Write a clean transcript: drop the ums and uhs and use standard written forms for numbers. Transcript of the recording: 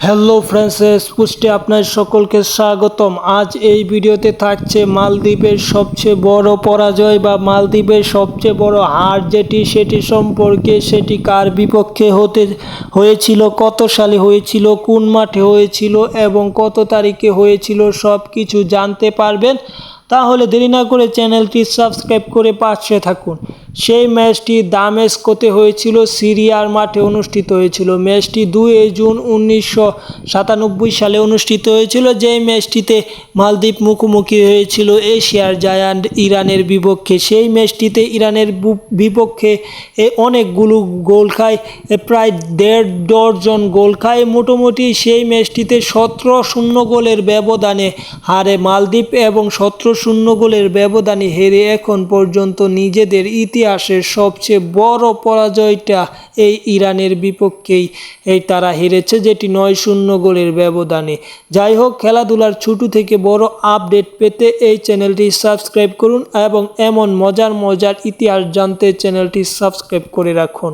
Hello friends, পুষ্টে আপনার সকলকে স্বাগতম। আজ এই ভিডিওতে থাকছে মালদ্বীপের সবচেয়ে বড় পরাজয় বা মালদ্বীপের সবচেয়ে বড় হার সেটি সম্পর্কে। সেটি কার বিপক্ষে হয়েছিল, কত সালে হয়েছিল, কোন মাঠে হয়েছিল এবং কত তারিখে হয়েছিল, সব কিছু জানতে পারবেন। তাহলে দেরি না করে চ্যানেলটি সাবস্ক্রাইব করে পাশে থাকুন। সেই ম্যাচটি দামেস্কোতে হয়েছিল, সিরিয়ার মাঠে অনুষ্ঠিত হয়েছিল। ম্যাচটি 2 জুন 1997 সালে অনুষ্ঠিত হয়েছিল। যেই ম্যাচটিতে মালদ্বীপ মুখোমুখি হয়েছিল এশিয়ার জায়ান্ট ইরানের বিপক্ষে। সেই ম্যাচটিতে ইরানের বিপক্ষে অনেকগুলো গোল খায়, প্রায় 1.5 ডজন গোল খায়। মোটামুটি সেই ম্যাচটিতে 17-0 গোলের ব্যবধানে হারে মালদ্বীপ এবং 17-0 গোলের ব্যবধানে হেরে এখন পর্যন্ত নিজেদের ইতিহাসের সবচেয়ে বড় পরাজয়টা এই ইরানের বিপক্ষেই তারা হেরেছে, যেটি 9-0 গোলের ব্যবধানে। যাই হোক, খেলাধুলার ছোট থেকে বড় আপডেট পেতে এই চ্যানেলটি সাবস্ক্রাইব করুন এবং এমন মজার ইতিহাস জানতে চ্যানেলটি সাবস্ক্রাইব করে রাখুন।